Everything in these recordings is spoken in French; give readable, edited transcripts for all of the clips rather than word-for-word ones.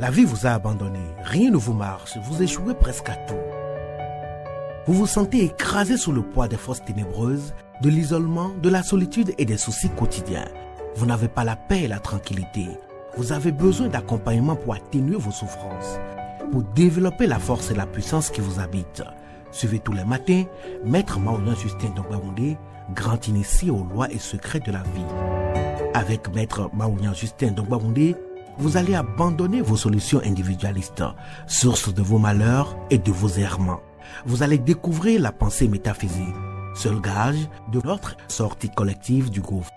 La vie vous a abandonné, rien ne vous marche, vous échouez presque à tout. Vous vous sentez écrasé sous le poids des forces ténébreuses, de l'isolement, de la solitude et des soucis quotidiens. Vous n'avez pas la paix et la tranquillité. Vous avez besoin d'accompagnement pour atténuer vos souffrances, pour développer la force et la puissance qui vous habitent. Suivez tous les matins Maître Maouyan Justin Dongbaoundé, grand initié aux lois et secrets de la vie. Avec Maître Maouyan Justin Dongbaoundé, vous allez abandonner vos solutions individualistes, source de vos malheurs et de vos errements. Vous allez découvrir la pensée métaphysique, seul gage de notre sortie collective du gouffre.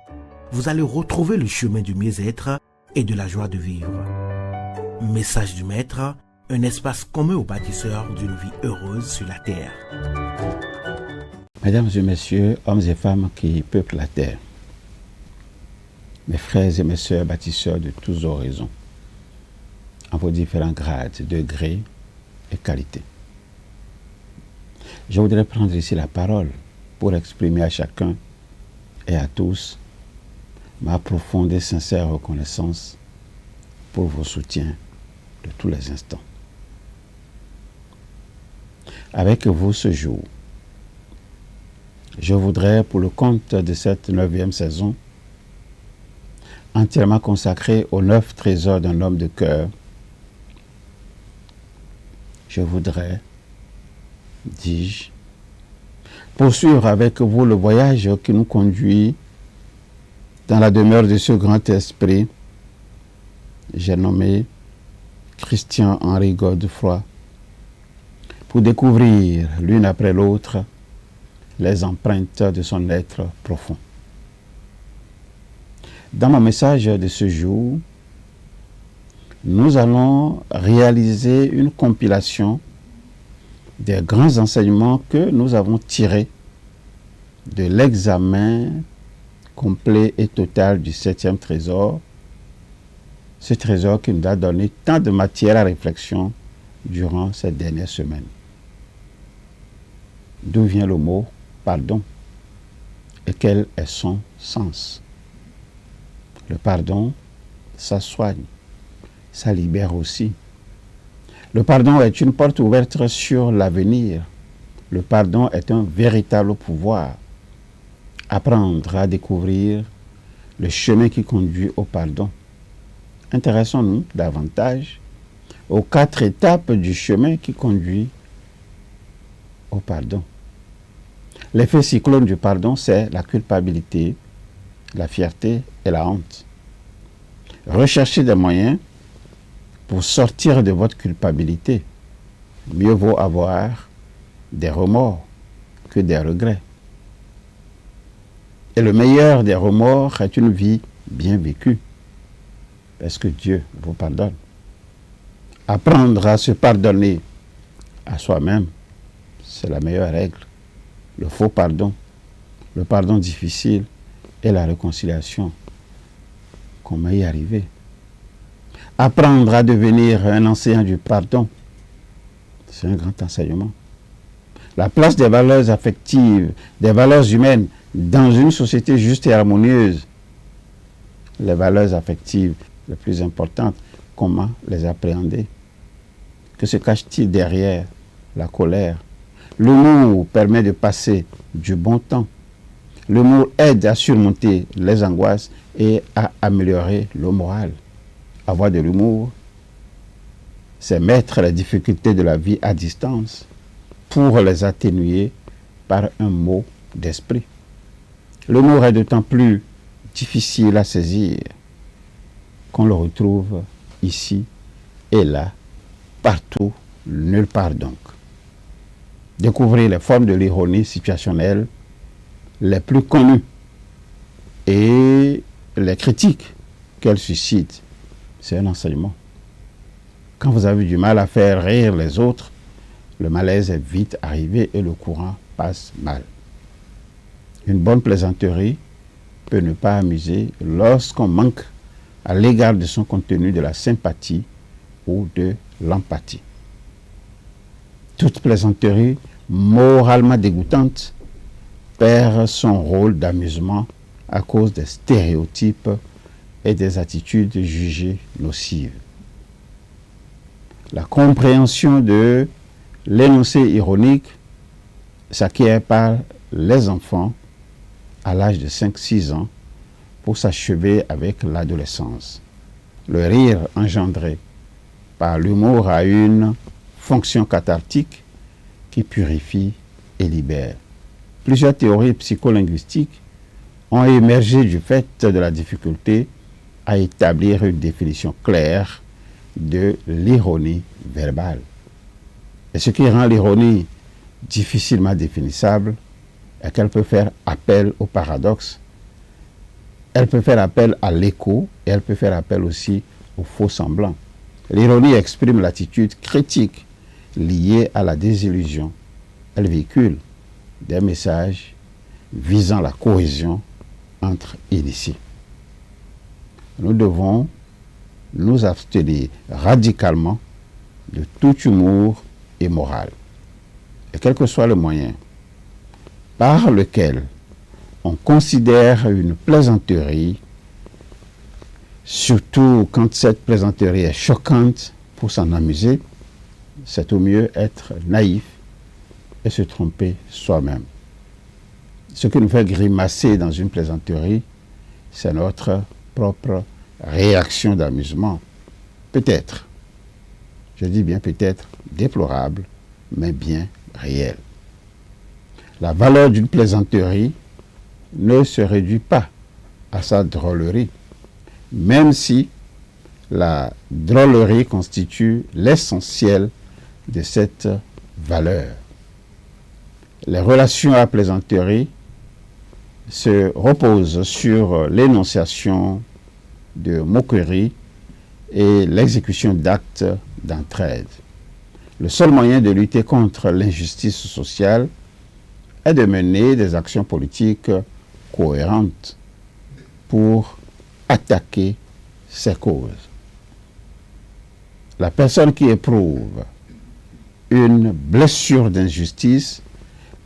Vous allez retrouver le chemin du mieux-être et de la joie de vivre. Message du Maître, un espace commun aux bâtisseurs d'une vie heureuse sur la terre. Mesdames et messieurs, hommes et femmes qui peuplent la terre, mes frères et mes sœurs bâtisseurs de tous horizons, en vos différents grades, degrés et qualités. Je voudrais prendre ici la parole pour exprimer à chacun et à tous ma profonde et sincère reconnaissance pour vos soutiens de tous les instants. Avec vous ce jour, je voudrais, pour le compte de cette 9e saison, entièrement consacrée aux 9 trésors d'un homme de cœur, je voudrais, dis-je, poursuivre avec vous le voyage qui nous conduit dans la demeure de ce grand esprit, j'ai nommé Christian-Henri Godefroy, pour découvrir l'une après l'autre les empreintes de son être profond. Dans mon message de ce jour, nous allons réaliser une compilation des grands enseignements que nous avons tirés de l'examen complet et total du 7e trésor, ce trésor qui nous a donné tant de matière à réflexion durant ces dernières semaines. D'où vient le mot pardon et quel est son sens? Le pardon, ça soigne, ça libère aussi. Le pardon est une porte ouverte sur l'avenir. Le pardon est un véritable pouvoir. Apprendre à découvrir le chemin qui conduit au pardon. Intéressons-nous davantage aux 4 étapes du chemin qui conduit au pardon. L'effet cyclone du pardon, c'est la culpabilité, la fierté et la honte. Recherchez des moyens pour sortir de votre culpabilité. Mieux vaut avoir des remords que des regrets. Et le meilleur des remords est une vie bien vécue, parce que Dieu vous pardonne. Apprendre à se pardonner à soi-même, c'est la meilleure règle. Le faux pardon, le pardon difficile et la réconciliation. Comment y arriver? Apprendre à devenir un enseignant du pardon, c'est un grand enseignement. La place des valeurs affectives, des valeurs humaines dans une société juste et harmonieuse. Les valeurs affectives les plus importantes, comment les appréhender? Que se cache-t-il derrière la colère? L'humour permet de passer du bon temps. L'humour aide à surmonter les angoisses et à améliorer le moral. Avoir de l'humour, c'est mettre les difficultés de la vie à distance pour les atténuer par un mot d'esprit. L'humour est d'autant plus difficile à saisir qu'on le retrouve ici et là, partout, nulle part donc. Découvrir les formes de l'ironie situationnelle les plus connues et les critiques qu'elle suscite, c'est un enseignement. Quand vous avez du mal à faire rire les autres, le malaise est vite arrivé et le courant passe mal. Une bonne plaisanterie peut ne pas amuser lorsqu'on manque à l'égard de son contenu de la sympathie ou de l'empathie. Toute plaisanterie moralement dégoûtante perd son rôle d'amusement à cause des stéréotypes et des attitudes jugées nocives. La compréhension de l'énoncé ironique s'acquiert par les enfants à l'âge de 5-6 ans pour s'achever avec l'adolescence. Le rire engendré par l'humour a une fonction cathartique qui purifie et libère. Plusieurs théories psycholinguistiques ont émergé du fait de la difficulté à établir une définition claire de l'ironie verbale. Et ce qui rend l'ironie difficilement définissable est qu'elle peut faire appel au paradoxe, elle peut faire appel à l'écho et elle peut faire appel aussi au faux semblant. L'ironie exprime l'attitude critique liée à la désillusion. Elle véhicule des messages visant la cohésion entre initiés. Nous devons nous abstenir radicalement de tout humour immoral. Et quel que soit le moyen par lequel on considère une plaisanterie, surtout quand cette plaisanterie est choquante pour s'en amuser, c'est au mieux être naïf et se tromper soi-même. Ce qui nous fait grimacer dans une plaisanterie, c'est notre propre réaction d'amusement. Peut-être, je dis bien peut-être, déplorable, mais bien réelle. La valeur d'une plaisanterie ne se réduit pas à sa drôlerie, même si la drôlerie constitue l'essentiel de cette valeur. Les relations à plaisanterie se reposent sur l'énonciation de moqueries et l'exécution d'actes d'entraide. Le seul moyen de lutter contre l'injustice sociale est de mener des actions politiques cohérentes pour attaquer ces causes. La personne qui éprouve une blessure d'injustice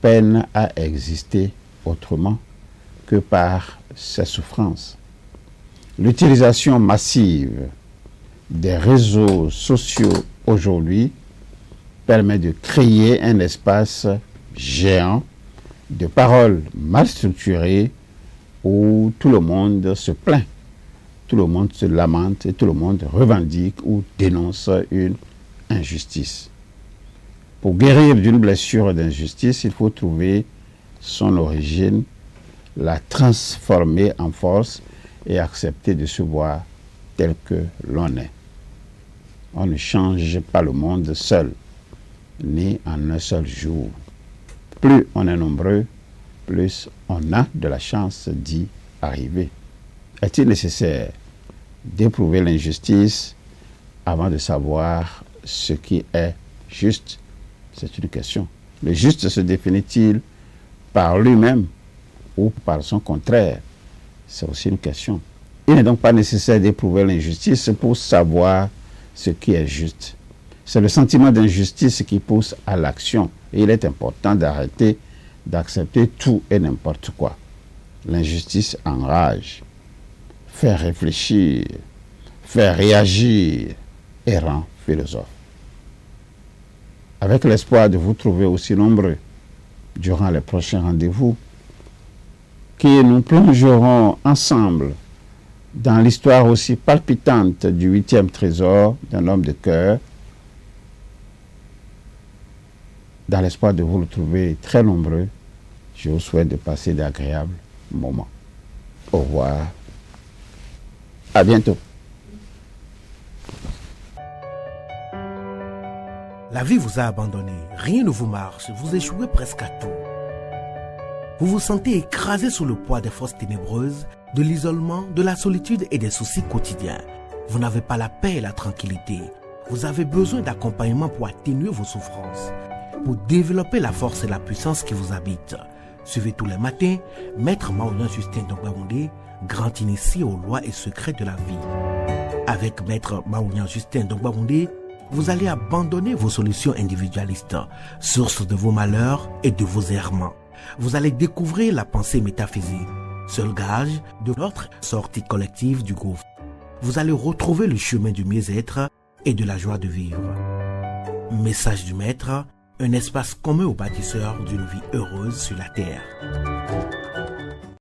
peine à exister autrement que par ses souffrances. L'utilisation massive des réseaux sociaux aujourd'hui permet de créer un espace géant de paroles mal structurées où tout le monde se plaint, tout le monde se lamente et tout le monde revendique ou dénonce une injustice. Pour guérir d'une blessure d'injustice, il faut trouver son origine, la transformer en force et accepter de se voir tel que l'on est. On ne change pas le monde seul, ni en un seul jour. Plus on est nombreux, plus on a de la chance d'y arriver. Est-il nécessaire d'éprouver l'injustice avant de savoir ce qui est juste? C'est une question. Le juste se définit-il par lui-même ou par son contraire? C'est aussi une question. Il n'est donc pas nécessaire d'éprouver l'injustice pour savoir ce qui est juste. C'est le sentiment d'injustice qui pousse à l'action. Et il est important d'arrêter d'accepter tout et n'importe quoi. L'injustice enrage, fait réfléchir, fait réagir et rend philosophe. Avec l'espoir de vous trouver aussi nombreux durant les prochains rendez-vous, que nous plongerons ensemble dans l'histoire aussi palpitante du 8e trésor d'un homme de cœur, dans l'espoir de vous retrouver très nombreux, je vous souhaite de passer d'agréables moments. Au revoir. À bientôt. La vie vous a abandonné, rien ne vous marche, vous échouez presque à tout. Vous vous sentez écrasé sous le poids des forces ténébreuses, de l'isolement, de la solitude et des soucis quotidiens. Vous n'avez pas la paix et la tranquillité. Vous avez besoin d'accompagnement pour atténuer vos souffrances, pour développer la force et la puissance qui vous habitent. Suivez tous les matins Maître Maouyan Justin Dongbaoundé, grand initié aux lois et secrets de la vie. Avec Maître Maouyan Justin Dongbaoundé, vous allez abandonner vos solutions individualistes, source de vos malheurs et de vos errements. Vous allez découvrir la pensée métaphysique, seul gage de notre sortie collective du gouffre. Vous allez retrouver le chemin du mieux-être et de la joie de vivre. Message du Maître, un espace commun aux bâtisseurs d'une vie heureuse sur la terre.